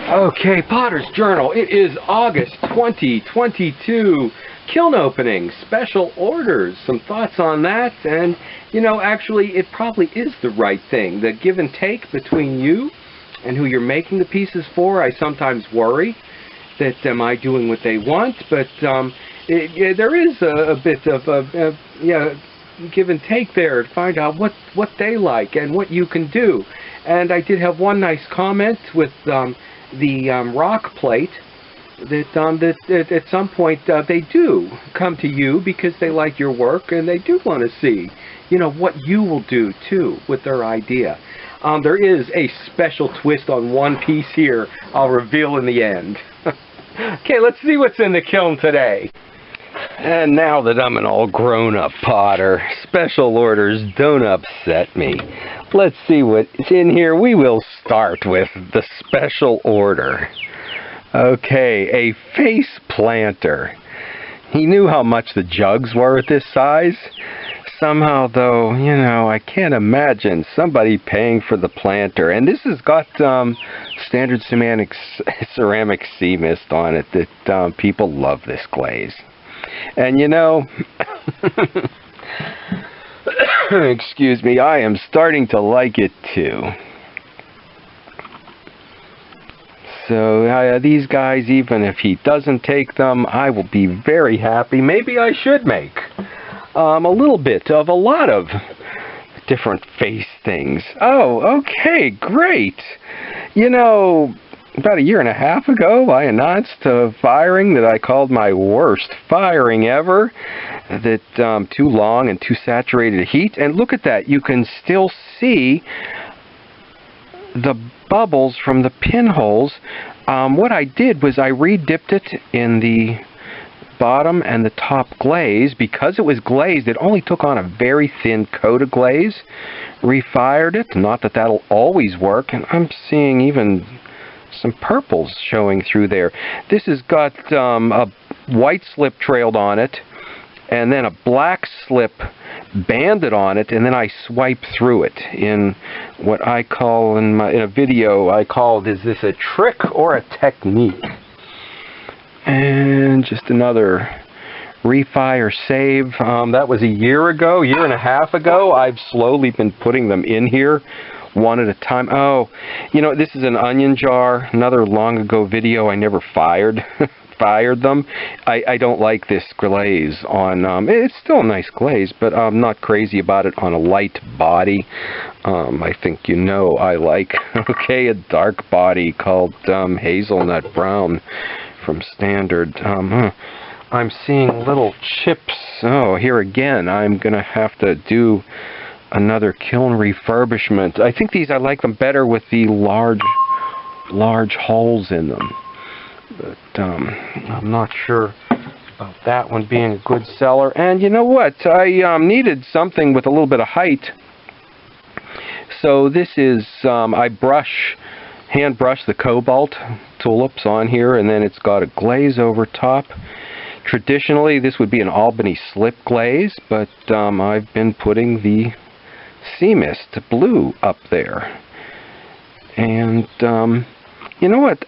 Okay, Potter's Journal. It is August 2022. Kiln opening, special orders. Some thoughts on that, and you know, actually, it probably is the right thing. The give and take between you and who you're making the pieces for. I sometimes worry that am I doing what they want, but there is a bit of give and take there to find out what they like and what you can do. And I did have one nice comment with the rock plate that at some point they do come to you because they like your work and they do want to see, you know, what you will do too with their idea. There is a special twist on one piece here I'll reveal in the end. Okay, let's see what's in the kiln today. And now that I'm an all grown-up potter, special orders don't upset me. Let's see what's in here. We will start with the special order. Okay, a face planter. He knew how much the jugs were at this size. Somehow, though, you know, I can't imagine somebody paying for the planter. And this has got standard ceramic sea mist on it that people love this glaze. And you know, excuse me, I am starting to like it too. So these guys, even if he doesn't take them, I will be very happy. Maybe I should make a little bit of a lot of different face things. Oh, okay, great. You know, about a year and a half ago, I announced a firing that I called my worst firing ever. That too long and too saturated heat. And look at that. You can still see the bubbles from the pinholes. What I did was I re-dipped it in the bottom and the top glaze. Because it was glazed, it only took on a very thin coat of glaze. Refired it. Not that that'll always work. And I'm seeing even some purples showing through there. This has got a white slip trailed on it, and then a black slip banded on it, and then I swipe through it in what I call in a video I called, is this a trick or a technique? And just another refire save. That was a year ago, year and a half ago. I've slowly been putting them in here one at a time. Oh, you know, this is an onion jar. Another long ago video. I never fired them. I don't like this glaze on. It's still a nice glaze, but I'm not crazy about it on a light body. I think you know I like a dark body called hazelnut brown from Standard. I'm seeing little chips. Oh, here again. I'm gonna have to do another kiln refurbishment. I think these, I like them better with the large holes in them. But I'm not sure about that one being a good seller. And you know what? I needed something with a little bit of height. So this is, I hand brush the cobalt tulips on here, and then it's got a glaze over top. Traditionally, this would be an Albany slip glaze, but I've been putting the sea mist blue up there. And you know what,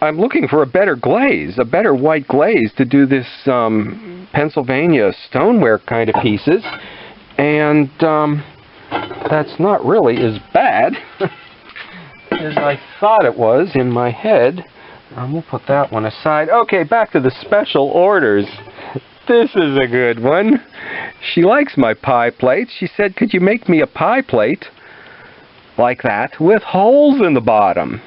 I'm looking for a better glaze, a better white glaze to do this Pennsylvania stoneware kind of pieces, and that's not really as bad as I thought it was in my head. We'll put that one aside. Okay, back to the special orders. This is a good one. She likes my pie plates. She said, could you make me a pie plate like that with holes in the bottom?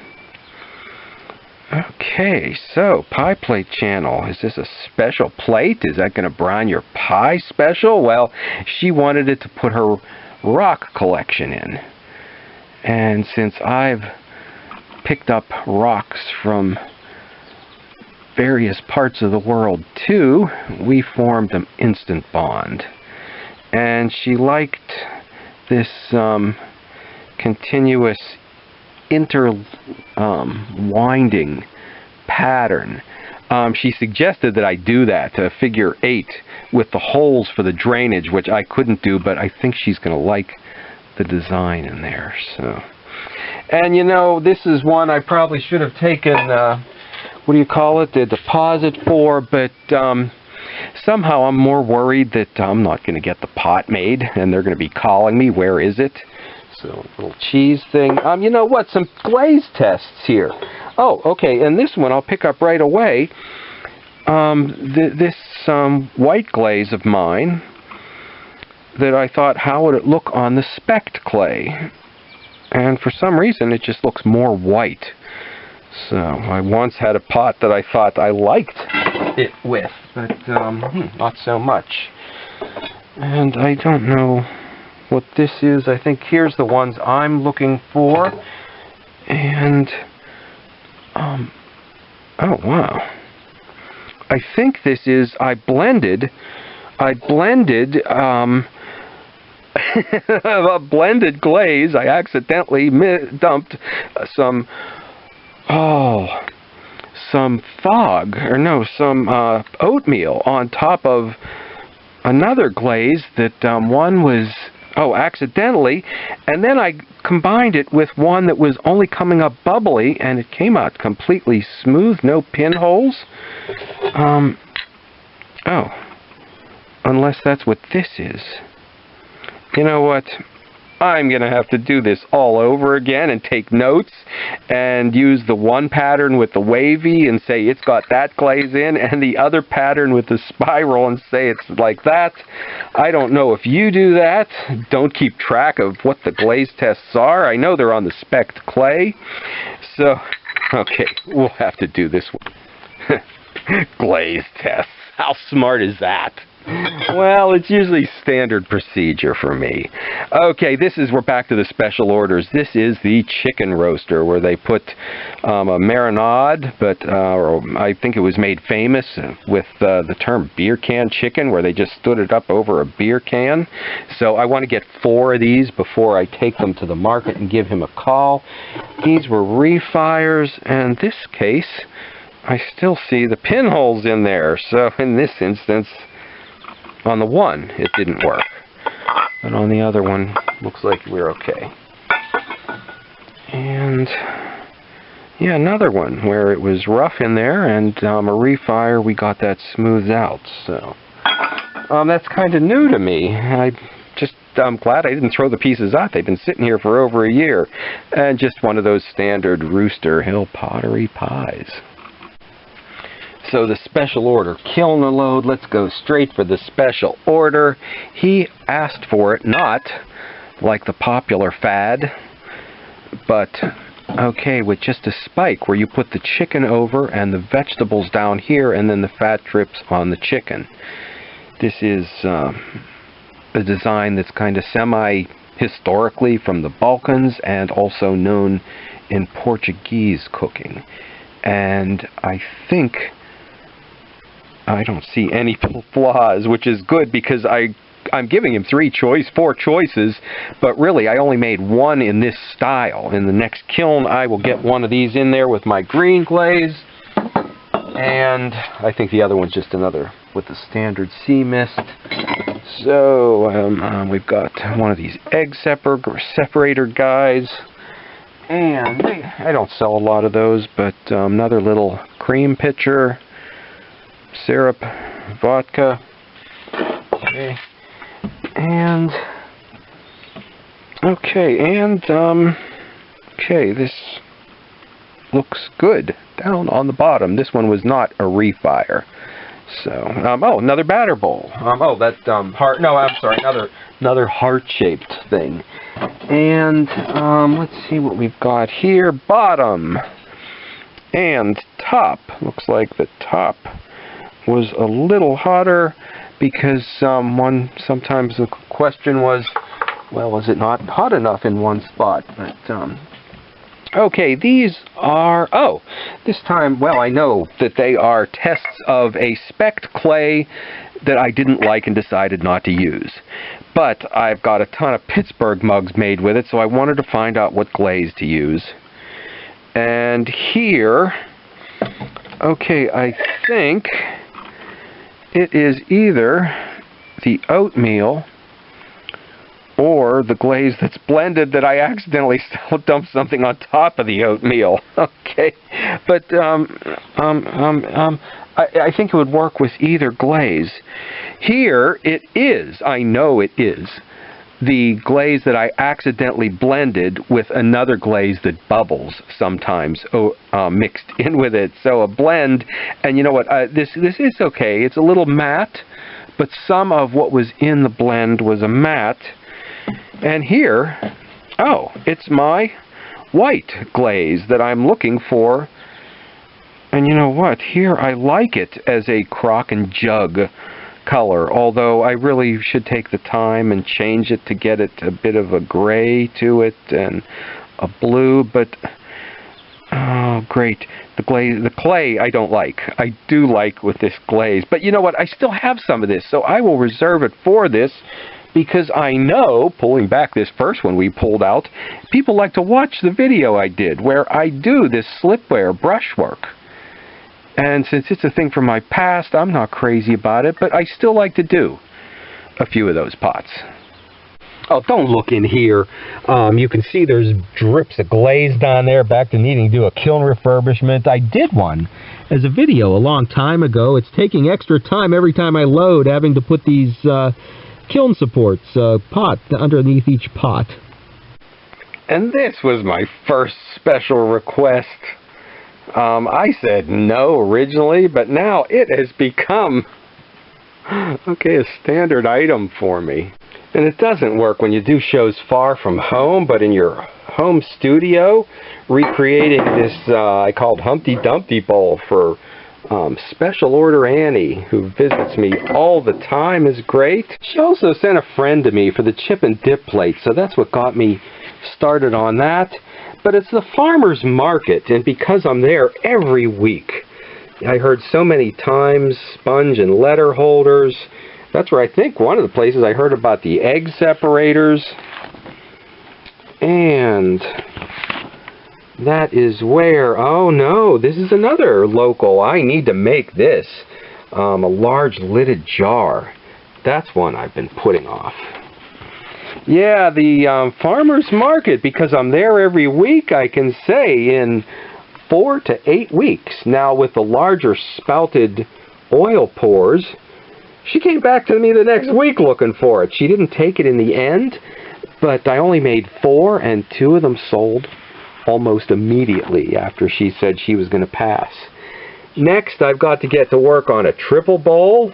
Okay, so pie plate channel. Is this a special plate? Is that going to brown your pie special? Well, she wanted it to put her rock collection in. And since I've picked up rocks from various parts of the world too, we formed an instant bond. And she liked this continuous winding pattern. She suggested that I do that, a figure 8 with the holes for the drainage, which I couldn't do, but I think she's going to like the design in there. So, And you know, this is one I probably should have taken, what do you call it, the deposit for, but somehow I'm more worried that I'm not going to get the pot made, and they're going to be calling me, where is it? So, little cheese thing. You know what, some glaze tests here. Oh, okay, and this one I'll pick up right away. This white glaze of mine, that I thought, how would it look on the specked clay? And for some reason, it just looks more white. So, I once had a pot that I thought I liked it with, but not so much. And I don't know what this is. I think here's the ones I'm looking for. And, oh wow. I think this is, I blended a blended glaze. I accidentally dumped some oatmeal on top of another glaze that one was, accidentally, and then I combined it with one that was only coming up bubbly, and it came out completely smooth, no pinholes. Unless that's what this is. You know what? I'm going to have to do this all over again and take notes and use the one pattern with the wavy and say it's got that glaze in, and the other pattern with the spiral and say it's like that. I don't know if you do that. Don't keep track of what the glaze tests are. I know they're on the specked clay. So, okay, we'll have to do this one. Glaze tests. How smart is that? Well, it's usually standard procedure for me. Okay, we're back to the special orders. This is the chicken roaster, where they put a marinade, but I think it was made famous with the term beer can chicken, where they just stood it up over a beer can. So I want to get 4 of these before I take them to the market and give him a call. These were refires, and this case, I still see the pinholes in there. So in this instance, on the one, it didn't work. But on the other one, looks like we're okay. And, yeah, another one where it was rough in there, and a refire, we got that smoothed out. So, that's kind of new to me. I'm glad I didn't throw the pieces out. They've been sitting here for over a year. And just one of those standard Rooster Hill pottery pies. So the special order, kiln a load. Let's go straight for the special order. He asked for it, not like the popular fad, but okay, with just a spike where you put the chicken over and the vegetables down here, and then the fat drips on the chicken. This is a design that's kind of semi-historically from the Balkans, and also known in Portuguese cooking. And I think I don't see any flaws, which is good, because I'm giving him 4 choices, but really I only made one in this style. In the next kiln, I will get one of these in there with my green glaze, and I think the other one's just another with the standard sea mist. So we've got one of these egg separator guys, and I don't sell a lot of those, but another little cream pitcher, syrup, vodka, okay, this looks good down on the bottom. This one was not a refire. So, another batter bowl. Another heart-shaped thing. And let's see what we've got here. Bottom and top. Looks like the top was a little hotter, because sometimes the question was, well, was it not hot enough in one spot? But okay, these are, this time, well, I know that they are tests of a specked clay that I didn't like and decided not to use. But I've got a ton of Pittsburgh mugs made with it, so I wanted to find out what glaze to use. And here, okay, I think it is either the oatmeal or or the glaze that's blended that I accidentally dumped something on top of the oatmeal. Okay, but I think it would work with either glaze. Here it is. I know it is the glaze that I accidentally blended with another glaze that bubbles sometimes mixed in with it. So a blend, and you know what, this is okay. It's a little matte, but some of what was in the blend was a matte. And here, oh, it's my white glaze that I'm looking for. And you know what, here I like it as a crock and jug color, although I really should take the time and change it to get it a bit of a gray to it and a blue. But oh great, the clay I don't like. I do like with this glaze, but you know what, I still have some of this, so I will reserve it for this, because I know, pulling back this first one we pulled out, people like to watch the video I did where I do this slipware brushwork. And since it's a thing from my past, I'm not crazy about it, but I still like to do a few of those pots. Oh, don't look in here. You can see there's drips of glaze down there, back to needing to do a kiln refurbishment. I did one as a video a long time ago. It's taking extra time every time I load, having to put these kiln supports pot underneath each pot. And this was my first special request. I said no originally, but now it has become, okay, a standard item for me. And it doesn't work when you do shows far from home, but in your home studio, recreating this, I called Humpty Dumpty bowl for Special Order Annie, who visits me all the time, is great. She also sent a friend to me for the chip and dip plate, so that's what got me started on that. But it's the farmer's market, and because I'm there every week, I heard so many times sponge and letter holders. That's where I think one of the places I heard about the egg separators. And that is where, oh no, this is another local. I need to make this. A large lidded jar. That's one I've been putting off. Yeah, the farmer's market, because I'm there every week, I can say in 4 to 8 weeks. Now with the larger spouted oil pours, she came back to me the next week looking for it. She didn't take it in the end, but I only made 4, and 2 of them sold almost immediately after she said she was going to pass. Next, I've got to get to work on a triple bowl,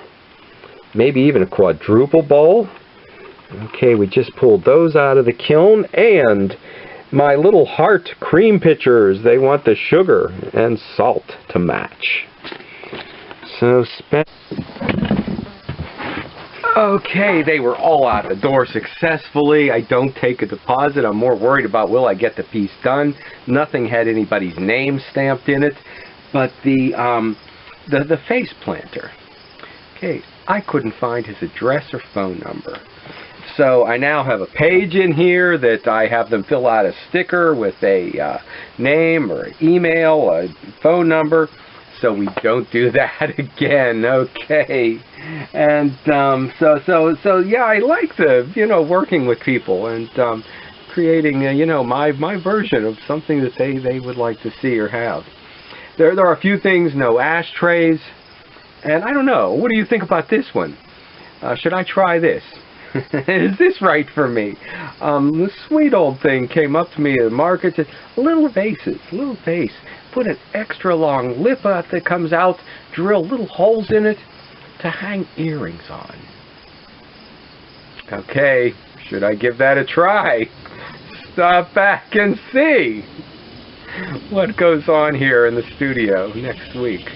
maybe even a quadruple bowl. Okay, we just pulled those out of the kiln, and my little heart cream pitchers, they want the sugar and salt to match. So, okay, they were all out the door successfully. I don't take a deposit. I'm more worried about will I get the piece done. Nothing had anybody's name stamped in it, but the face planter. Okay, I couldn't find his address or phone number. So I now have a page in here that I have them fill out a sticker with a name or an email, a phone number, so we don't do that again. Okay, and so yeah, I like the working with people and creating my version of something that they would like to see or have. There are a few things, no ashtrays, and I don't know. What do you think about this one? Should I try this? Is this right for me? The sweet old thing came up to me at the market, said, little vases, little vase. Put an extra long lip out that comes out, drill little holes in it to hang earrings on. Okay, should I give that a try? Stop back and see what goes on here in the studio next week.